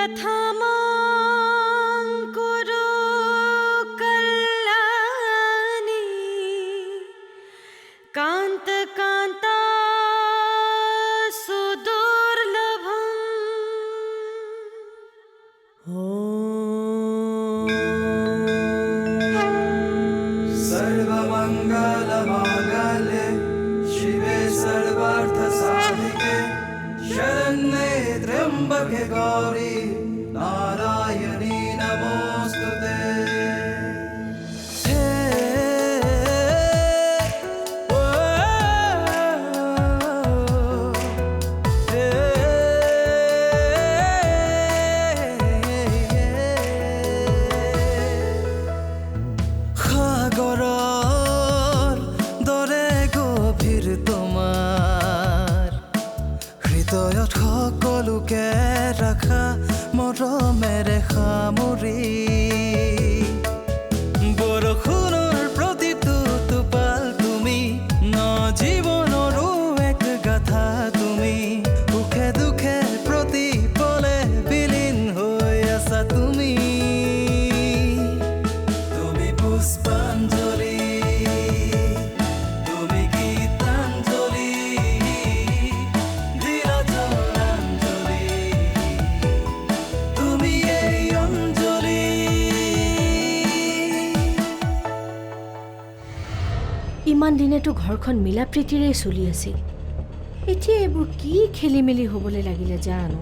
यथामां कुरु कल्याणी कान्त कान्ता सुदुर्लभम् सर्वमङ्गलमाङ्गल्ये शिवे सर्वार्थसाधिके शरण्ये त्र्यम्बके गौरी नारायणी नमोऽस्तुते সকলোকে ৰাখা মৰমেৰে সামৰি বৰষুণৰ প্ৰতিটো টোপাল তুমি ন জীৱনৰো এক গাথা তুমি সুখে দুখে প্ৰতি পলে বিলীন হৈ আছা তুমি তুমি পুষ্পাঞ্জলি ইমান দিনেতো ঘৰখন মিলা প্ৰীতিৰে চলি আছিল এতিয়া এইবোৰ কি খেলি মেলি হ'বলৈ লাগিলে জানো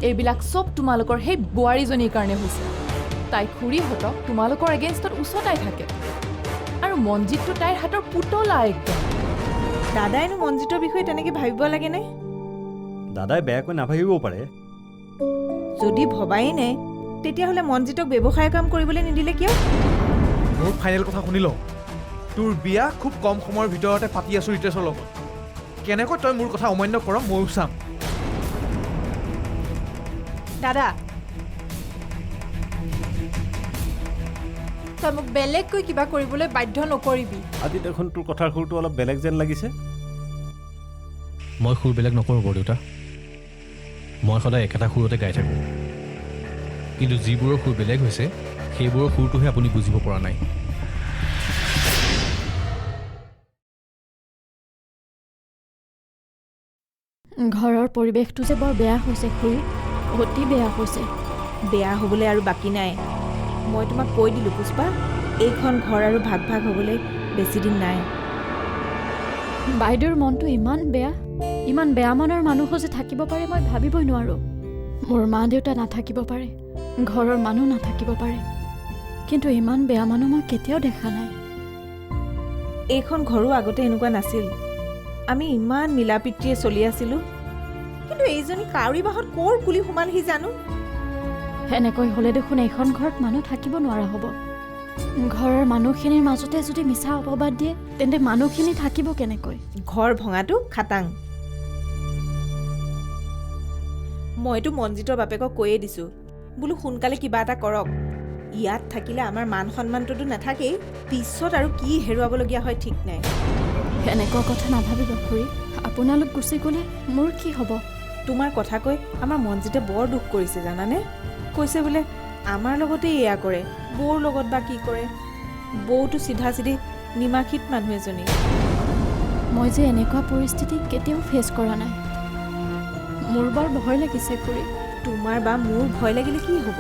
এইবিলাক সব তোমালোকৰ সেই বোৱাৰীজনীৰ কাৰণে হৈছে তাই খুৰীহঁতক তোমালোকৰ এগেইনষ্টত উচতাই থাকে আৰু মনজিতটো তাইৰ হাতৰ পুতলা একদম দাদাইনো মনজিতৰ বিষয়ে তেনেকৈ ভাবিব লাগেনে দাদাই বেয়াকৈ নাভাবিবও পাৰে যদি ভবাই নাই তেতিয়াহ'লে মনজিতক ব্যৱসায় কাম কৰিবলৈ নিদিলে কিয় মোৰ ফাইনেল কথা শুনি ল তোৰ বিয়া খুব কম সময়ৰ ভিতৰতে পাতি আছো ৰিতেশৰ লগত কেনেকৈ তই মোৰ কথা অমান্য কৰ ময়ো চাম দাদা তই মোক বেলেগকৈ কিবা কৰিবলৈ বাধ্য নকৰিবি আজি দেখোন তোৰ কথাৰ সুৰটো অলপ বেলেগ যেন লাগিছে মই সুৰ বেলেগ নকৰোঁ বৰদেউতা মই সদায় একেটা সুৰতে গাই থাকোঁ কিন্তু যিবোৰৰ সুৰ বেলেগ হৈছে সেইবোৰৰ সুৰটোহে আপুনি বুজিব পৰা নাই ঘৰৰ পৰিৱেশটো যে বৰ বেয়া হৈছে খুৰী অতি বেয়া হৈছে বেয়া হ'বলৈ আৰু বাকী নাই মই তোমাক কৈ দিলোঁ পুষ্পা এইখন ঘৰ আৰু ভাগ ভাগ হ'বলৈ বেছি দিন নাই বাইদেউৰ মনটো ইমান বেয়া মনৰ মানুহো যে থাকিব পাৰে মই ভাবিবই নোৱাৰোঁ মোৰ মা দেউতা নাথাকিব পাৰে ঘৰৰ মানুহ নাথাকিব পাৰে কিন্তু ইমান বেয়া মানুহ মই কেতিয়াও দেখা নাই এইখন ঘৰো আগতে এনেকুৱা নাছিল আমি ইমান মিলা প্ৰীতিৰে চলি আছিলোঁ কিন্তু এইজনী কাউৰী বাহত ক'ৰ কুলি সোমালহি জানো এনেকৈ হ'লে দেখোন এইখন ঘৰত মানুহ থাকিব নোৱাৰা হ'ব ঘৰৰ মানুহখিনিৰ মাজতে যদি মিছা অপবাদ দিয়ে তেন্তে মানুহখিনি থাকিব কেনেকৈ ঘৰ ভঙাটো খাটাং মইতো মনজিতৰ বাপেকক কৈয়ে দিছোঁ বোলো সোনকালে কিবা এটা কৰক ইয়াত থাকিলে আমাৰ মান সন্মানটোতো নাথাকেই পিছত আৰু কি হেৰুৱাবলগীয়া হয় ঠিক নাই এনেকুৱা কথা নাভাবিব খুৰী আপোনালোক গুচি গ'লে মোৰ কি হ'ব তোমাৰ কথা কৈ আমাৰ মনজিতে বৰ দুখ কৰিছে জানানে কৈছে বোলে আমাৰ লগতে এয়া কৰে বৌৰ লগত বা কি কৰে বৌটো চিধা চিধি নিমাখিত মানুহ এজনী মই যে এনেকুৱা পৰিস্থিতি কেতিয়াও ফেচ কৰা নাই মোৰ বৰ ভয় লাগিছে খুৰী তোমাৰ বা মোৰ ভয় লাগিলে কি হ'ব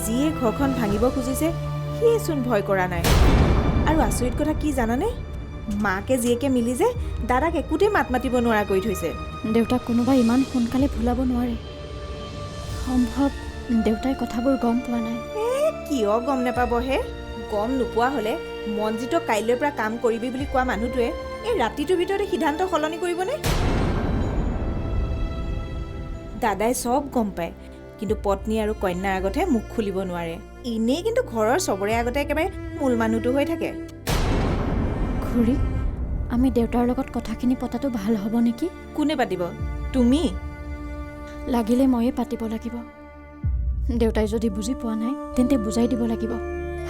যিয়ে ঘৰখন ভাঙিব খুজিছে সিয়েচোন ভয় কৰা নাই আৰু আচৰিত কথা কি জানানে মাকে জীয়েকে মিলি যে দাদাক একোতে মাত মাতিব নোৱাৰা কৰি থৈছে দেউতাক কোনোবাই ইমান সোনকালে ভুলাব নোৱাৰে সম্ভৱ দেউতাই কথাবোৰ গম পোৱা নাই কিয় গম নাপাবহে গম নোপোৱা হ'লে মনজিতক কাইলৈৰ পৰা কাম কৰিবি বুলি কোৱা মানুহটোৱে এই ৰাতিটোৰ ভিতৰতে সিদ্ধান্ত সলনি কৰিবনে দাদাই চব গম পায় কিন্তু পত্নী আৰু কন্যাৰ আগতহে মুখ খুলিব নোৱাৰে এনেই কিন্তু ঘৰৰ চবৰে আগতে একেবাৰে মূল মানুহটো হৈ থাকে খুৰী আমি দেউতাৰ লগত কথাখিনি পতাটো ভাল হ'ব নেকি কোনে পাতিব তুমি লাগিলে ময়ে পাতিব লাগিব দেউতাই যদি বুজি পোৱা নাই তেন্তে বুজাই দিব লাগিব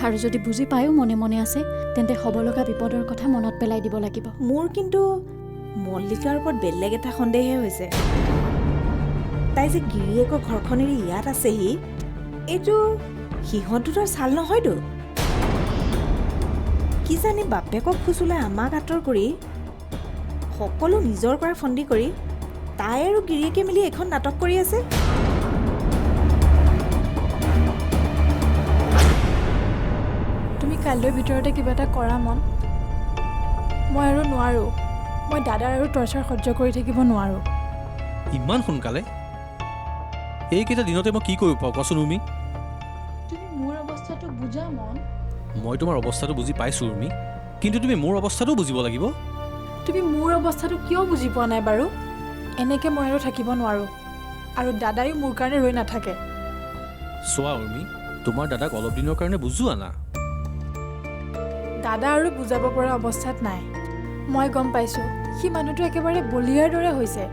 আৰু যদি বুজি পায়ো মনে মনে আছে তেন্তে হ'ব লগা বিপদৰ কথা মনত পেলাই দিব লাগিব মোৰ কিন্তু মল্লিকাৰ ওপৰত বেলেগ এটা সন্দেহে হৈছে তাই যে গিৰিয়েকৰ ঘৰখন এৰি ইয়াত আছেহি, এইটো সিহঁত দুটাৰ চাল নহয়তো। কি জানি বাপেকক ফুচুলাই আমাক আঁতৰ কৰি সকলো নিজৰ কৰা ফন্দি কৰি তাই আৰু গিৰিয়েকে মিলি এখন নাটক কৰি আছে। তুমি কাইলৈৰ ভিতৰতে কিবা এটা কৰা মন। মই আৰু নোৱাৰোঁ। মই দাদাৰ আৰু টৰ্চাৰ সহ্য কৰি থাকিব নোৱাৰোঁ। ইমান সোনকালে এইকেইটা দিনতে মই কি কৰিব পাৰোঁ কোৱাচোন উৰ্মি? তুমি মোৰ অৱস্থাটো বুজা মন। মই তোমাৰ অৱস্থাটো বুজি পাইছোঁ উৰ্মি, কিন্তু তুমি মোৰ অৱস্থাটোও বুজিব লাগিব। তুমি মোৰ অৱস্থাটো কিয় বুজি পোৱা নাই বাৰু? এনেকৈ মই আৰু থাকিব নোৱাৰোঁ, আৰু দাদায়ো মোৰ কাৰণে ৰৈ নাথাকে। চোৱা উৰ্মি, তোমাৰ দাদাক অলপ দিনৰ কাৰণে বুজোৱা না। দাদা আৰু বুজাব পৰা অৱস্থাত নাই। মই গম পাইছোঁ সি মানুহটো একেবাৰে বলিয়াৰ দৰে হৈছে।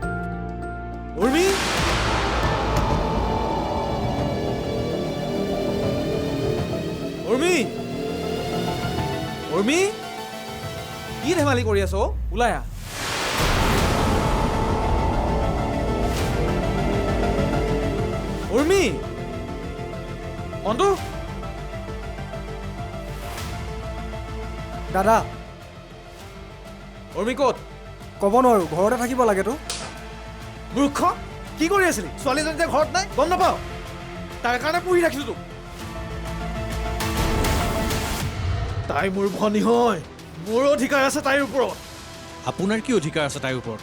উৰ্মি! উৰ্মি! উৰ্মি! কি ধেমালি কৰি আছ? ওলাই আহ। উৰ্মি! মন্টু! দাদা উৰ্মি ক'ত? ক'ব নোৱাৰোঁ, ঘৰতে থাকিব লাগেতো। মূৰ্খ! কি কৰি আছিলি? ছোৱালীজনী যে ঘৰত নাই গম নাপাওঁ? তাৰ কাৰণে পঢ়ি ৰাখিছোঁ তোক। তাই মোৰ ভনী হয়, মোৰ অধিকাৰ আছে তাইৰ ওপৰত। আপোনাৰ কি অধিকাৰ আছে তাইৰ ওপৰত?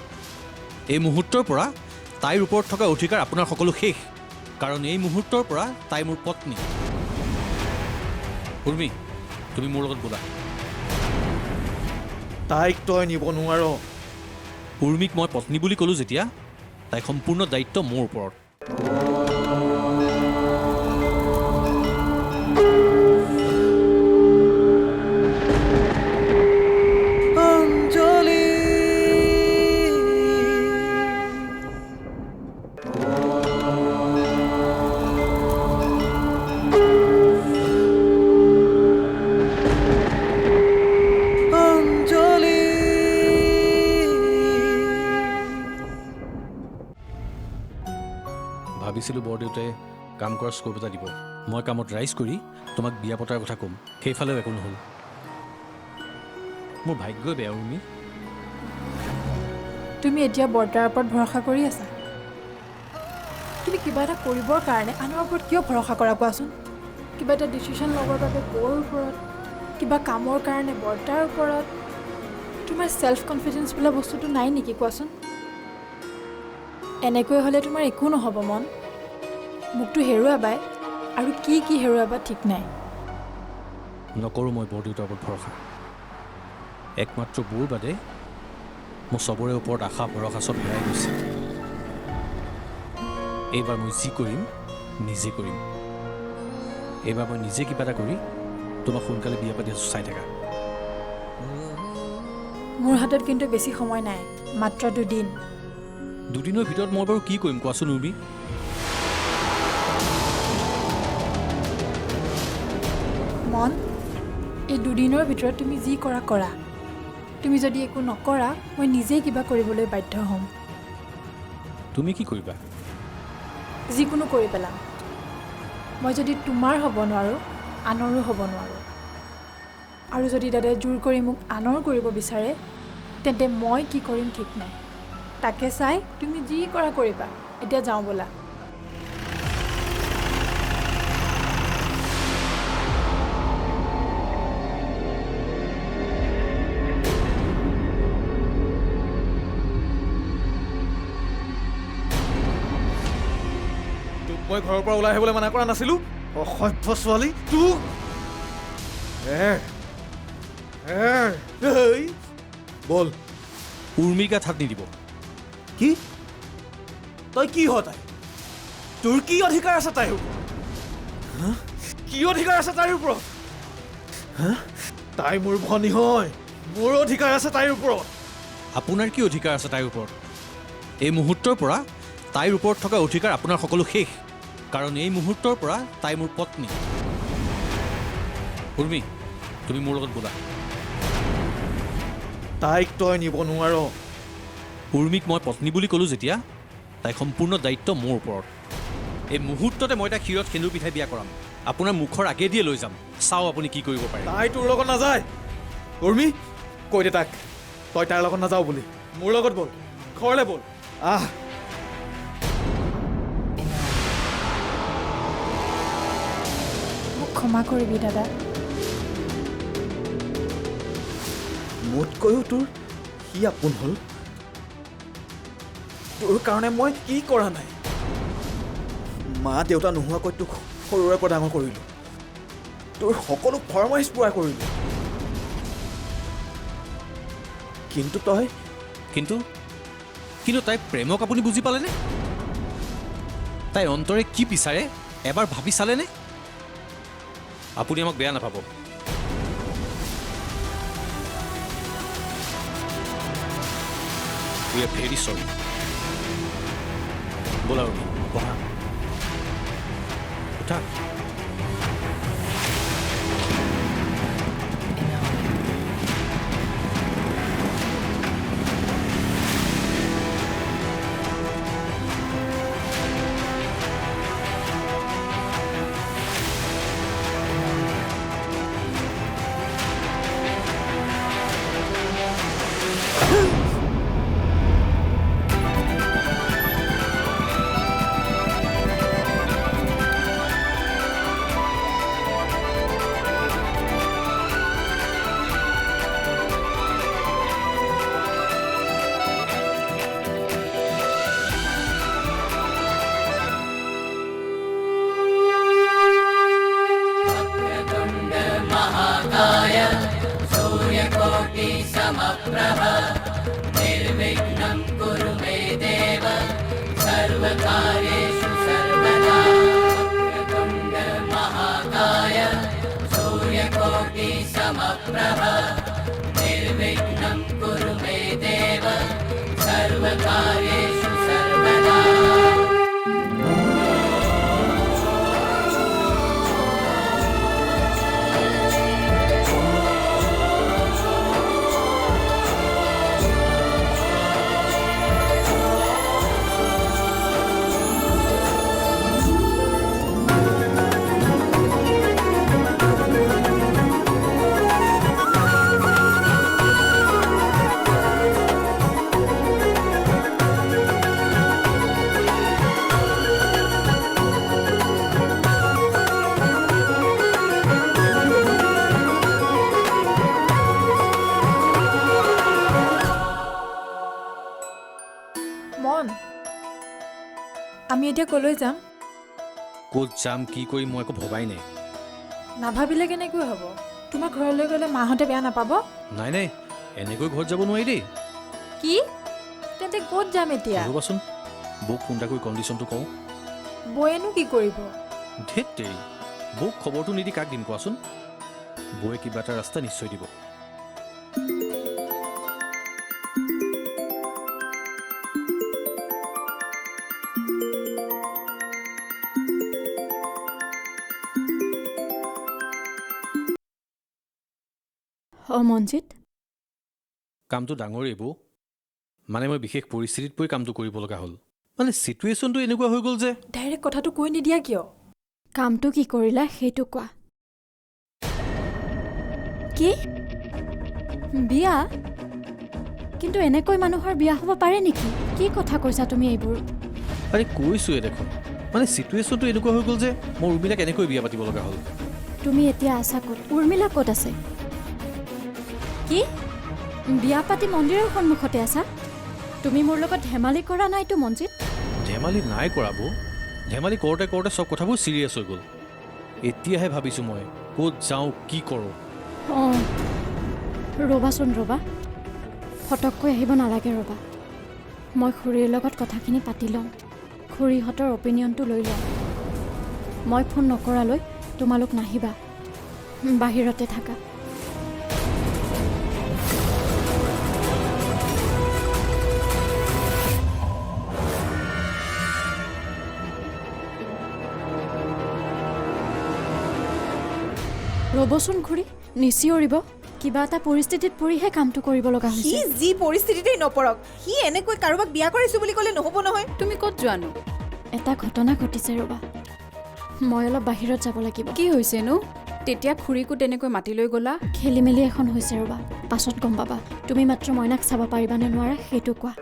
এই মুহূৰ্তৰ পৰা তাইৰ ওপৰত থকা অধিকাৰ আপোনাৰ সকলো শেষ, কাৰণ এই মুহূৰ্তৰ পৰা তাই মোৰ পত্নী। উৰ্মি, তুমি মোৰ লগত ব'লা। তাইক তই নিব নোৱাৰ। উৰ্মিক মই পত্নী বুলি ক'লোঁ যেতিয়া, তাইৰ সম্পূৰ্ণ দায়িত্ব মোৰ ওপৰত। অঞ্জলি অঞ্জলি ভাবিছিলোঁ বৰদেউতাই কাম কৰাৰ স্ক'প এটা দিব। মই কামত ৰাইজ কৰি তোমাক বিয়া পতাৰ কথা ক'ম, সেইফালেও একো নহ'ল। মোৰ ভাগ্যই বেয়া উৰ্মি। তুমি এতিয়া বৰ্তাৰ ওপৰত ভৰসা কৰি আছা? তুমি কিবা এটা কৰিবৰ কাৰণে আনৰ ওপৰত কিয় ভৰসা কৰা কোৱাচোন? কিবা এটা ডিচিশ্যন ল'বৰ বাবে বৌৰ ওপৰত, কিবা কামৰ কাৰণে বৰ্তাৰ ওপৰত। তোমাৰ ছেল্ফ কনফিডেঞ্চ বোলা বস্তুটো নাই নেকি কোৱাচোন? এনেকৈ হ'লে তোমাৰ একো নহ'ব মন। মোকতো হেৰুৱাবাই, আৰু কি কি হেৰুৱাবা ঠিক নাই। নকৰোঁ মই বৰদেউতাৰ ওপৰত ভৰসা। একমাত্ৰ বৌৰ বাদে মোৰ চবৰে ওপৰত আশা ভৰসা চব হেৰাই গৈছে। এইবাৰ মই যি কৰিম নিজে কৰিম। এইবাৰ মই নিজে কিবা এটা কৰি তোমাক সোনকালে বিয়া পাতি আছোঁ, চাই থাকা। মোৰ হাতত কিন্তু বেছি সময় নাই, মাত্ৰ 2 দিন। দুদিনৰ ভিতৰত মই বাৰু কি কৰিম কোৱাচোন উৰ্মি? মন, এই 2 দিনৰ ভিতৰত তুমি যি কৰা কৰা। তুমি যদি একো নকৰা, মই নিজেই কিবা কৰিবলৈ বাধ্য হ'ম। তুমি কি কৰিবা? যিকোনো কৰি পেলাম। মই যদি তোমাৰ হ'ব নোৱাৰোঁ, আনৰো হ'ব নোৱাৰোঁ। আৰু যদি দাদাই জোৰ কৰি মোক আনৰ কৰিব বিচাৰে, তেন্তে মই কি কৰিম ঠিক নাই। তাকে চাই তুমি যি কৰা কৰিবা। এতিয়া যাওঁ ব'লা। তোক মই ঘৰৰ পৰা ওলাই আহিবলৈ মানা কৰা নাছিলোঁ? অসভ্য ছোৱালী তোক! বল। উৰ্মিৰ গাত হাত নিদিব। কি? তই কি হ তাই? তোৰ কি অধিকাৰ আছে তাইৰ ওপৰত? কি অধিকাৰ আছে তাইৰ ওপৰত? তাই মোৰ ভনী হয়, মোৰ অধিকাৰ আছে তাইৰ ওপৰত। আপোনাৰ কি অধিকাৰ আছে তাইৰ ওপৰত? এই মুহূৰ্তৰ পৰা তাইৰ ওপৰত থকা অধিকাৰ আপোনাৰ সকলো শেষ, কাৰণ এই মুহূৰ্তৰ পৰা তাই মোৰ পত্নী। উৰ্মি, তুমি মোৰ লগত ব'লা। তাইক তই নিব নোৱাৰ। উৰ্মিক মই পত্নী বুলি ক'লোঁ যেতিয়া, তাই সম্পূৰ্ণ দায়িত্ব মোৰ ওপৰত এই মুহূৰ্ততে মই তাইক ক্ষীৰত সেন্দুৰ পিঠাই বিয়া কৰাম আপোনাৰ মুখৰ আগেদিয়ে লৈ যাম চাওঁ আপুনি কি কৰিব পাৰে তাই তোৰ লগত নাযায় উৰ্মি কৈ দে তাক তই তাইৰ লগত নাযাওঁ বুলি মোৰ লগত ব'ল ঘৰলৈ ব'ল আহ মোক ক্ষমা কৰিবি দাদা মোতকৈও তোৰ সি আপোন হ'ল তোৰ কাৰণে মই কি কৰা নাই মা দেউতা নোহোৱাকৈ তোক সৰুৰে পৰা ডাঙৰ কৰিলোঁ তোৰ সকলো ফৰমাইছ পূৰা কৰিলোঁ কিন্তু তই কিন্তু তাই প্ৰেমক আপুনি বুজি পালেনে তাই অন্তৰে কি বিচাৰে এবাৰ ভাবি চালেনে আপুনি আমাক বেয়া নাপাব We are very sorry. बोला उठी वहाँ उठा মন আমি এতিয়া কলৈ যাম ক'ত যাম কি কৰিম মই একো ভবাই নাই নাভাবিলে কেনেকৈ হ'ব তোমাৰ ঘৰলৈ গ'লে মাহঁতে বেয়া নাপাব নাই নাই এনেকৈ ঘৰত যাব নোৱাৰি দেই কি তেন্তে ক'ত যাম এতিয়া ৰ'বাচোন বৌক ফোন এটা কৰি কণ্ডিশ্যনটো কওঁ বৌয়েনো কি কৰিব ধেত তেৰি বৌক খবৰটো নিদি কাক দিম কোৱাচোন বৌয়ে কিবা এটা ৰাস্তা নিশ্চয় দিব মঞ্জিত কামটো ডাঙৰেই বৌ মানে মই বিশেষ পৰিস্থিতিত পৰি কামটো কৰিব লগা হ'ল মানে চিটুৱেশ্যনটো এনেকুৱা হৈ গ'ল যে ডাইৰেক্ট কথাটো কৈ নিদিয়া কিয় কামটো কি কৰিলা সেইটো কোৱা কি বিয়া কিন্তু এনেকৈ মানুহৰ বিয়া হ'ব পাৰে নেকি কি কথা কৈছা তুমি এইবোৰ আৰে কৈছোৱে দেখোন মানে চিটুৱেশ্যনটো এনেকুৱা হৈ গ'ল যে মই উৰ্মিলাক এনেকৈ বিয়া পাতিব লগা হ'ল তুমি এতিয়া আছা ক'ত উৰ্মিলা ক'ত আছে কি বিয়া পাতি মন্দিৰৰ সন্মুখতে আছা তুমি মোৰ লগত ধেমালি কৰা নাইতো মঞ্জিত ধেমালি নাই কৰা বৌ ধেমালি কৰোঁতে কৰোঁতে চব কথাবোৰ চিৰিয়াছ হৈ গ'ল এতিয়াহে ভাবিছোঁ মই ক'ত যাওঁ কি কৰোঁ অঁ ৰ'বাচোন ৰ'বা ফটককৈ আহিব নালাগে ৰ'বা মই খুৰীৰ লগত কথাখিনি পাতি লওঁ খুৰীহঁতৰ অপিনিয়নটো লৈ লওঁ মই ফোন নকৰালৈ তোমালোক নাহিবা বাহিৰতে থাকা ৰ'বচোন খুৰী নিচিঞৰিব কিবা এটা পৰিস্থিতিত পৰিহে কামটো কৰিব লগা সি হৈছে যি পৰিস্থিতিতেই নপৰক, সি এনেকৈ কাৰোবাক বিয়া কৰাইছোঁ বুলি ক'লে নহ'ব নহয়। তুমি ক'ত যোৱানো? এটা ঘটনা ঘটিছে ৰ'বা, মই অলপ বাহিৰত যাব লাগিব। কি হৈছেনো? তেতিয়া খুৰীকো তেনেকৈ মাতি লৈ গ'লা? খেলি মেলি এখন হৈছে ৰ'বা, পাছত গম পাবা। তুমি মাত্ৰ মইনাক চাব পাৰিবানে নোৱাৰা সেইটো কোৱা।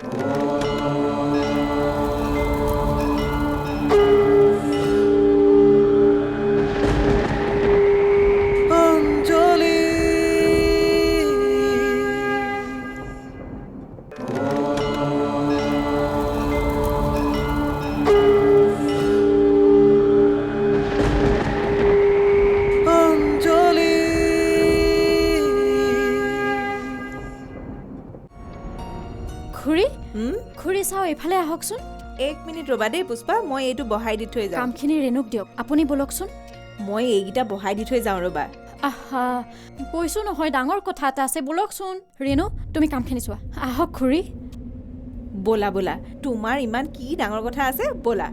খুৰী খুৰী চাওঁ এইফালে আহকচোন। 1 মিনিট ৰ'বা দেই পুষ্পা, মই এইটো বহাই দি থৈ যাওঁ। কামখিনি ৰেণুক দিয়ক, আপুনি বলকচোন। মই এইকেইটা বহাই দি থৈ যাওঁ ৰ'বা। আহা কৈছোঁ নহয় ডাঙৰ কথা এটা আছে, বলকচোন। ৰেণু তুমি কামখিনি চোৱা, আহক খুৰী। ব'লা ব'লা, তোমাৰ ইমান কি ডাঙৰ কথা আছে, ব'লা।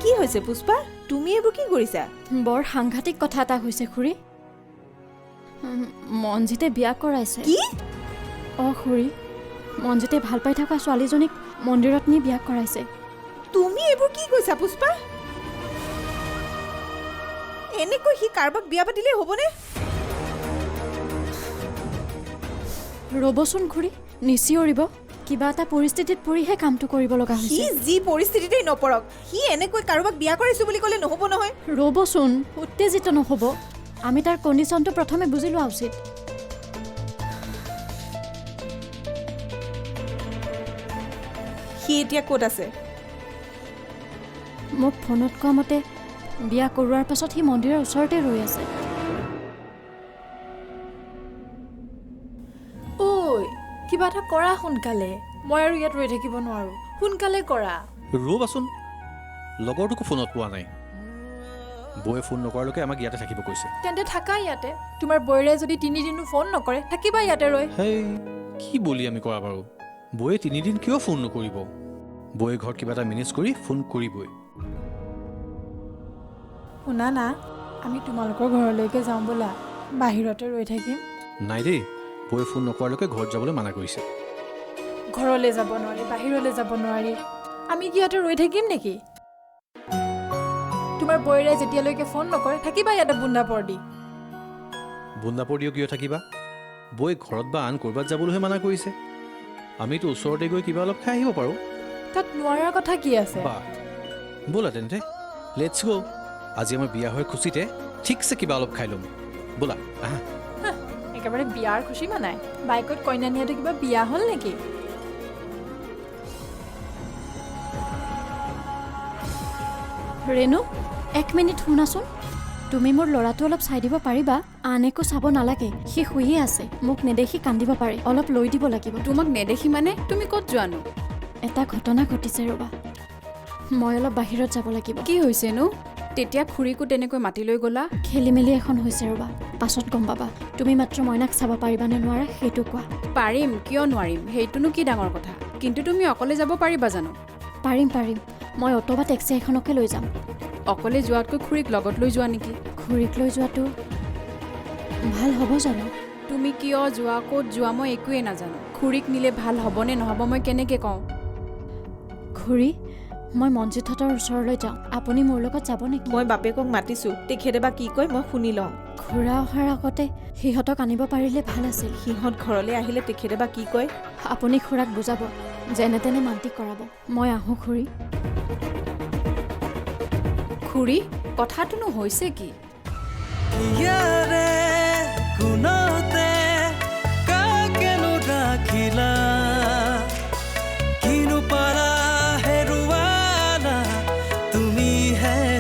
কি হৈছে পুষ্পা, তুমি এইবোৰ কি কৰিছা? বৰ সাংঘাতিক কথা এটা হৈছে খুৰী। মনজিতে বিয়া কৰাইছে। কি? অঁ খুৰী, মনজিতে ভাল পাই থকা ছোৱালীজনীক মন্দিৰত নি বিয়া কৰাইছে। তুমি এইবোৰ কি কৈছা পুষ্পা? এনেকৈ সি কাৰোবাক বিয়া পাতিলেই হ'বনে? ৰ'বচোন খুৰী, নিচিঞৰিব। কিবা এটা পৰিস্থিতিত পৰিহে কামটো কৰিব লগা সি হৈছে। যি পৰিস্থিতিতেই নপৰক, সি এনেকৈ কাৰোবাক বিয়া কৰাইছোঁ বুলি ক'লে নহ'ব নহয়। ৰ'বচোন, উত্তেজিত নহ'ব। আমি তাৰ কণ্ডিশ্যনটো প্ৰথমে বুজি লোৱা উচিত। সি এতিয়া ক'ত আছে? মোক ফোনত কোৱা মতে বিয়া কৰোৱাৰ পাছত সি মন্দিৰৰ ওচৰতে ৰৈ আছে। ঐ কিবা এটা কৰা সোনকালে, মই আৰু ইয়াত ৰৈ থাকিব নোৱাৰোঁ। সোনকালে কৰা। ৰ'বাচোন, লগৰটোকো ফোনত পোৱা নাই। বৌয়ে ফোন নকৰালৈকে আমাক ইয়াতে থাকিব কৈছে। তেন্তে থাকা ইয়াতে। তোমাৰ বৌৰে যদি 3 দিনো ফোন নকৰে, থাকিবা ইয়াতে ৰৈ। হেই কি বুলি আমি কৰা বাৰু? বৌয়ে 3 দিন কিয় ফোন নকৰিব? বৌয়ে ঘৰত কিবা এটা মেনেজ কৰি ফোন কৰিবই। শুনা না, আমি তোমালোকৰ ঘৰলৈকে যাওঁ ব'লা, বাহিৰতে ৰৈ থাকিম। নাই দেই, বৌয়ে ফোন নকৰালৈকে ঘৰত যাবলৈ মানা কৰিছে। ঘৰলৈ যাব নোৱাৰি, বাহিৰলৈ যাব নোৱাৰি, আমি কি ইয়াতে ৰৈ থাকিম নেকি? তোমাৰ বৌৰে যেতিয়ালৈকে ফোন নকৰে, থাকিবা ইয়াতে বুন্দাপৰ দি। বুন্দাপৰ দিও কিয় থাকিবা? বৌয়ে ঘৰত বা আন ক'ৰবাত যাবলৈহে মানা কৰিছে। আমিতো ওচৰতে গৈ কিবা অলপ খাই আহিব পাৰোঁ। তাত নোৱাৰাৰ কথা কি আছে? বা ব'লা তেন্তে, লেটছ গ'। আজি আমাৰ বিয়া হৈ খুচিতে ঠিকছে কিবা অলপ খাই ল'ম। ব'লা আহা। একেবাৰে বিয়াৰ খুচি মানাই। বাইকত কইনা নিয়াটো কিবা বিয়া হ'ল নেকি? ৰেণু 1 মিনিট শুনাচোন। তুমি মোৰ ল'ৰাটো অলপ চাই দিব পাৰিবা? আন একো চাব নালাগে, সি শুইয়ে আছে। মোক নেদেখি কান্দিব পাৰে, অলপ লৈ দিব লাগিব। তোমাক নেদেখি মানে? তুমি ক'ত যোৱানো? এটা ঘটনা ঘটিছে ৰ'বা, মই অলপ বাহিৰত যাব লাগিব। কি হৈছেনো? তেতিয়া খুৰীকো তেনেকৈ মাতি লৈ গ'লা? খেলি মেলি এখন হৈছে ৰ'বা, পাছত গম পাবা। তুমি মাত্ৰ মইনাক চাব পাৰিবানে নোৱাৰা সেইটো কোৱা। পাৰিম, কিয় নোৱাৰিম? সেইটোনো কি ডাঙৰ কথা? কিন্তু তুমি অকলে যাব পাৰিবা জানো? পাৰিম পাৰিম, মই অ'টো বা টেক্সি এখনকে লৈ যাম। অকলে যোৱাতকৈ খুৰীক লগত লৈ যোৱা নেকি? খুৰীক লৈ যোৱাটো ভাল হ'ব জানো? তুমি কিয় যোৱা, ক'ত যোৱা, মই একোৱেই নাজানো। খুৰীক নিলে ভাল হ'বনে নহ'ব মই কেনেকৈ কওঁ? খুৰী, মই মনজিতহঁতৰ ওচৰলৈ যাওঁ, আপুনি মোৰ লগত যাব নেকি? মই বাপেকক মাতিছোঁ, তেখেতে বা কি কয় মই শুনি লওঁ। খুৰা অহাৰ আগতে সিহঁতক আনিব পাৰিলে ভাল আছিল। সিহঁত ঘৰলৈ আহিলে তেখেতে বা কি কয়? আপুনি খুৰাক বুজাব, যেনে তেনে মান্তি কৰাব। মই আহোঁ খুৰী। খুৰী, কথাটোনো হৈছে কি?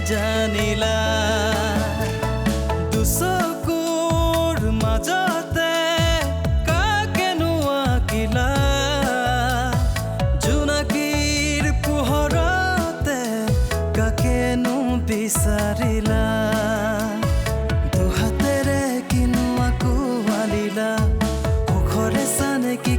জানিলা দুচকুৰ মাজতে কাকেনো আঁকিলা জোনাকীৰ পোহৰতে কাকেনো বিচাৰিলা দুহাতেৰে কিনো আকোৱালিলা সুখৰে চানে কি